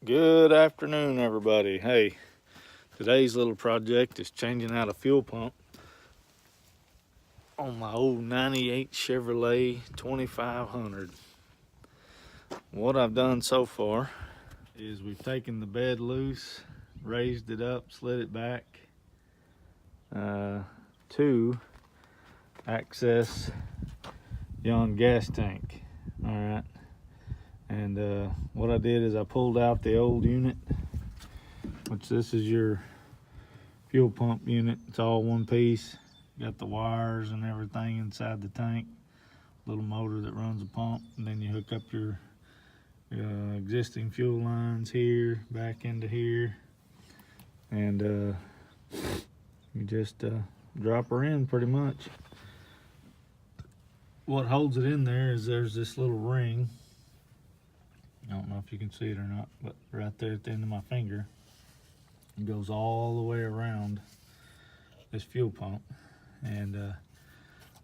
Good afternoon, everybody. Hey, today's little project is changing out a fuel pump on my old 98 Chevrolet 2500. What I've done so far is we've taken the bed loose, raised it up, slid it back to access yon gas tank. All right. And what I did is I pulled out the old unit, which this is your fuel pump unit. It's all one piece. Got the wires and everything inside the tank. Little motor that runs the pump, and then you hook up your existing fuel lines here, back into here, and you just drop her in pretty much. What holds it in there is there's this little ring. I don't know if you can see it or not, but right there at the end of my finger, it goes all the way around this fuel pump. And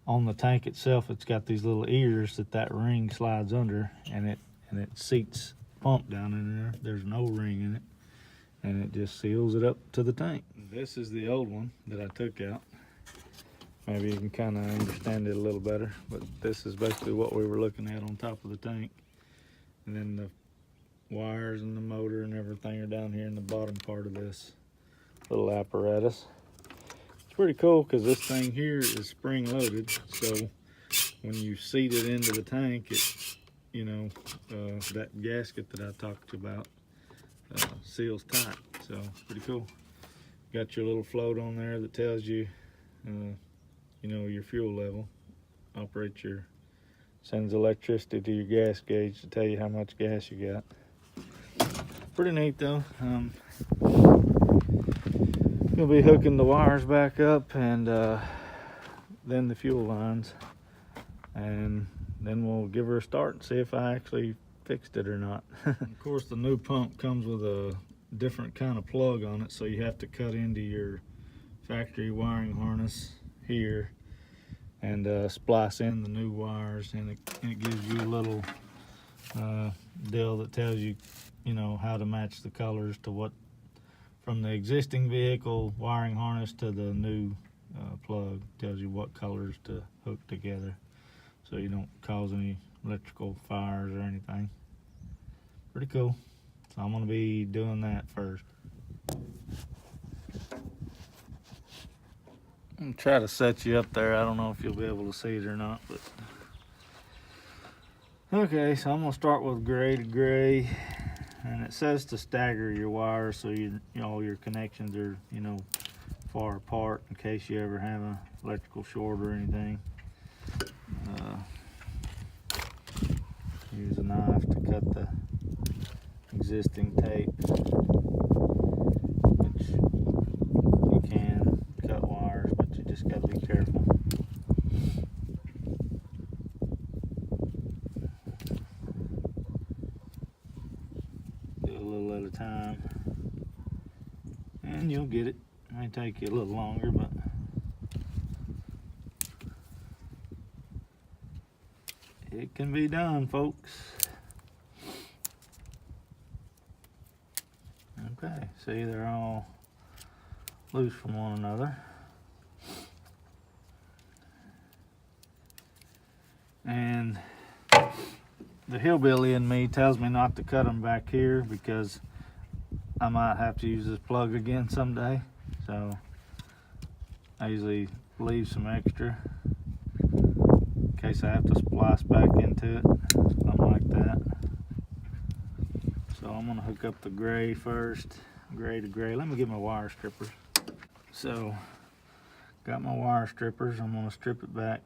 on the tank itself, it's got these little ears that ring slides under, and it seats pump down in there. There's no ring in it, and it just seals it up to the tank. This is the old one that I took out. Maybe you can kind of understand it a little better, but this is basically what we were looking at on top of the tank. And then the wires and the motor and everything are down here in the bottom part of this little apparatus. It's pretty cool because this thing here is spring loaded, so when you seat it into the tank, it, that gasket that I talked about seals tight. So it's pretty cool. Got your little float on there that tells you, your fuel level. Sends electricity to your gas gauge to tell you how much gas you got. Pretty neat though. Gonna be hooking the wires back up, and then the fuel lines, and then we'll give her a start and see if I actually fixed it or not. Of course, the new pump comes with a different kind of plug on it, so you have to cut into your factory wiring harness here and splice in the new wires, and it gives you a little deal that tells you, how to match the colors to what, from the existing vehicle wiring harness to the new plug. Tells you what colors to hook together, so you don't cause any electrical fires or anything. Pretty cool. So I'm gonna be doing that first. I'm try to set you up there. I don't know if you'll be able to see it or not, but okay. So I'm gonna start with gray to gray, and it says to stagger your wires so all your connections are far apart in case you ever have an electrical short or anything. Use a knife to cut the existing tape, which you can cut wires, but you just got to be careful. Do a little at a time, and you'll get it. It may take you a little longer, but it can be done, folks. Okay, see, they're all loose from one another. And the hillbilly in me tells me not to cut them back here because I might have to use this plug again someday. So I usually leave some extra in case I have to splice back into it, something like that. So I'm gonna hook up the gray first, gray to gray. Let me get my wire strippers. So, got my wire strippers. I'm gonna strip it back,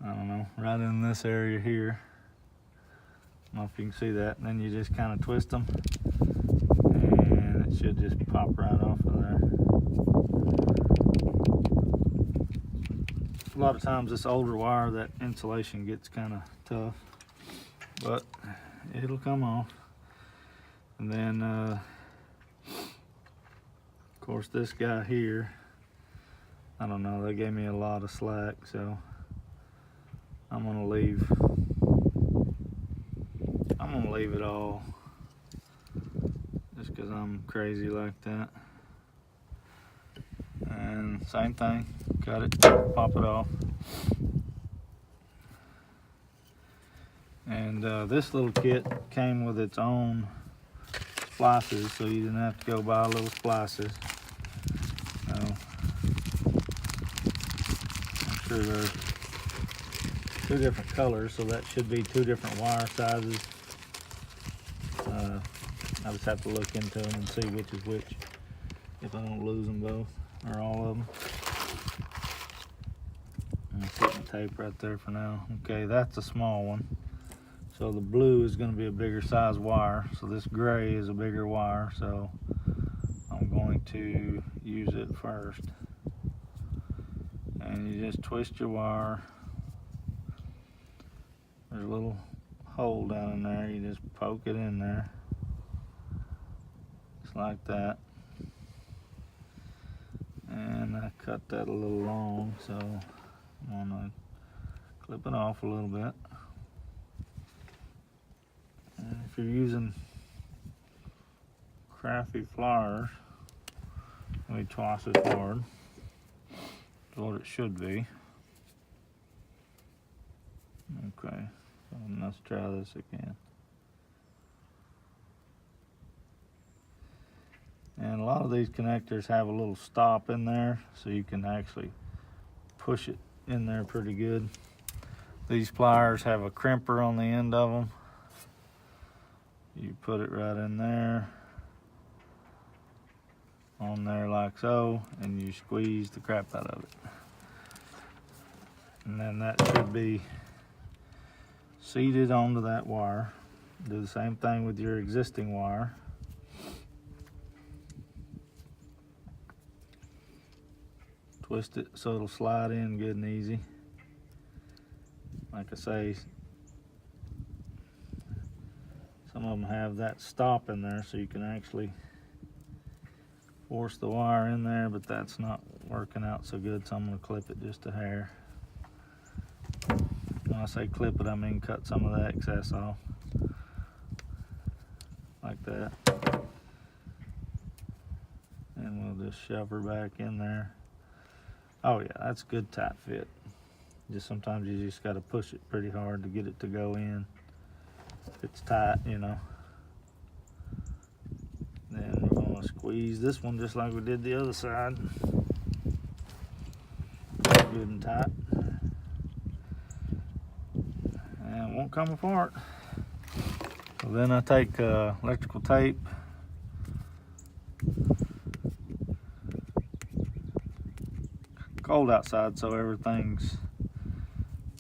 I don't know, right in this area here. I don't know if you can see that. And then you just kind of twist them, and it should just pop right off of there. A lot of times this older wire, that insulation gets kind of tough, but it'll come off. And then of course this guy here, I don't know, they gave me a lot of slack, so I'm gonna leave it all because I'm crazy like that. And same thing, cut it, pop it off. And this little kit came with its own splices, so you didn't have to go buy little splices. So, I'm sure they're 2 different colors, so that should be 2 different wire sizes. I just have to look into them and see which is which, if I don't lose them both, or all of them. I'm putting tape right there for now. Okay, that's a small one. So the blue is going to be a bigger size wire. So this gray is a bigger wire. So I'm going to use it first. And you just twist your wire. There's a little hole down in there. You just poke it in there. Just like that. And I cut that a little long, so I'm going to clip it off a little bit. And if you're using crafty pliers, it'll be twice as hard. That's what it should be. Okay, so let's try this again. And a lot of these connectors have a little stop in there, so you can actually push it in there pretty good. These pliers have a crimper on the end of them. You put it right in there, on there like so, and you squeeze the crap out of it. And then that should be seated onto that wire. Do the same thing with your existing wire. Twist it so it'll slide in good and easy. Like I say, some of them have that stop in there so you can actually force the wire in there, but that's not working out so good, so I'm going to clip it just a hair. When I say clip it, I mean cut some of the excess off. Like that. And we'll just shove her back in there. Oh yeah, that's a good tight fit. Just sometimes you just got to push it pretty hard to get it to go in. If it's tight, you know. Then we're going to squeeze this one just like we did the other side. Good and tight. And it won't come apart. So then I take electrical tape. Cold outside, so everything's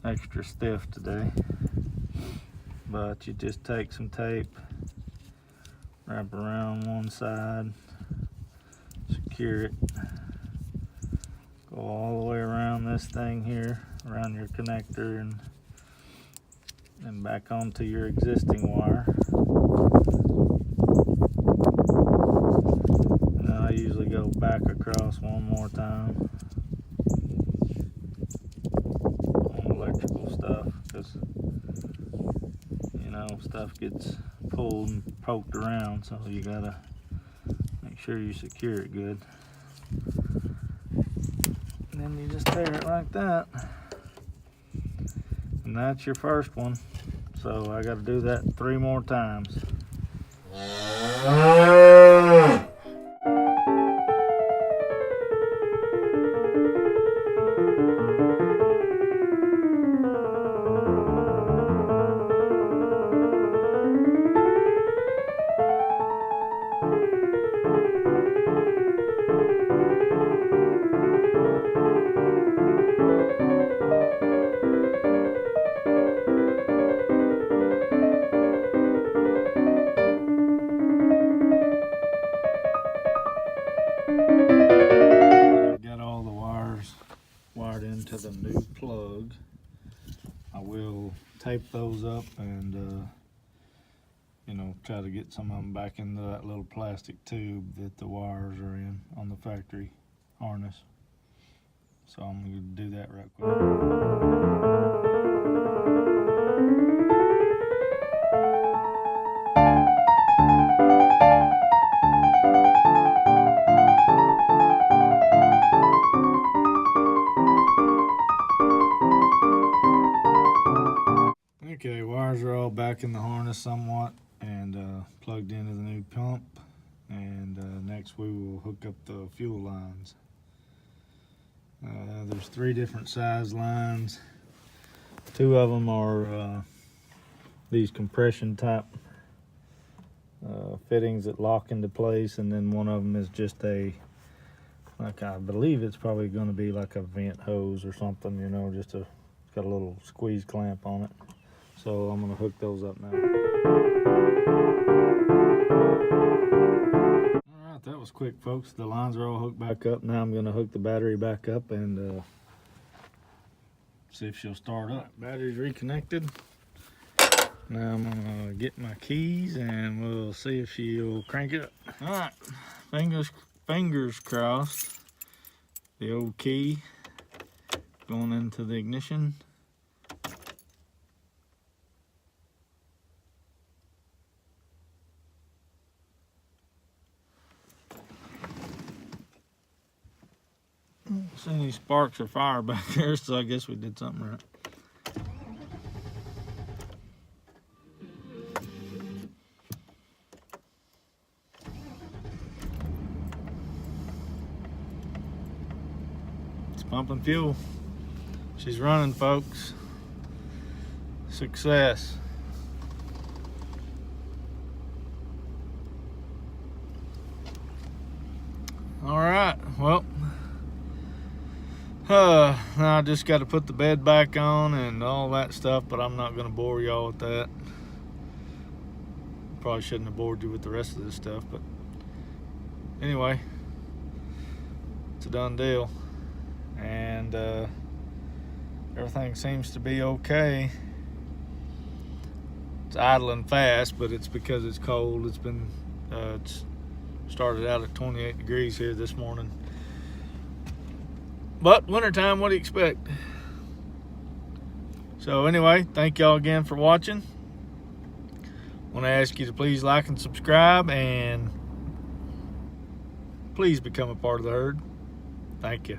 extra stiff today. But you just take some tape, wrap around one side, secure it, go all the way around this thing here, around your connector, and back onto your existing wire. And then I usually go back across one more time on electrical stuff, because you know, stuff gets pulled and poked around, so you gotta make sure you secure it good. And then you just tear it like that. And that's your first one. So I gotta do that 3 more times. Wired into the new plug. I will tape those up and you know, try to get some of them back into that little plastic tube that the wires are in on the factory harness. So I'm going to do that right quick. this somewhat and plugged into the new pump. And next we will hook up the fuel lines. There's 3 different size lines. 2 of them are these compression type fittings that lock into place, and then one of them is just a, like, I believe it's probably going to be like a vent hose or something, you know, just it's got a little squeeze clamp on it. So I'm going to hook those up now. Alright, that was quick, folks. The lines are all hooked back up. Now I'm going to hook the battery back up and see if she'll start up. Battery's reconnected. Now I'm going to get my keys and we'll see if she'll crank it up. Alright, fingers crossed. The old key going into the ignition. See any sparks or fire back there, so I guess we did something right. It's pumping fuel. She's running, folks. Success. All right, well, now I just got to put the bed back on and all that stuff, but I'm not going to bore y'all with that. Probably shouldn't have bored you with the rest of this stuff, but anyway, it's a done deal. And everything seems to be okay. It's idling fast, but it's because it's cold. It's been it's started out at 28 degrees here this morning. But wintertime, what do you expect? So anyway, thank y'all again for watching. I want to ask you to please like and subscribe, and please become a part of the herd. Thank you.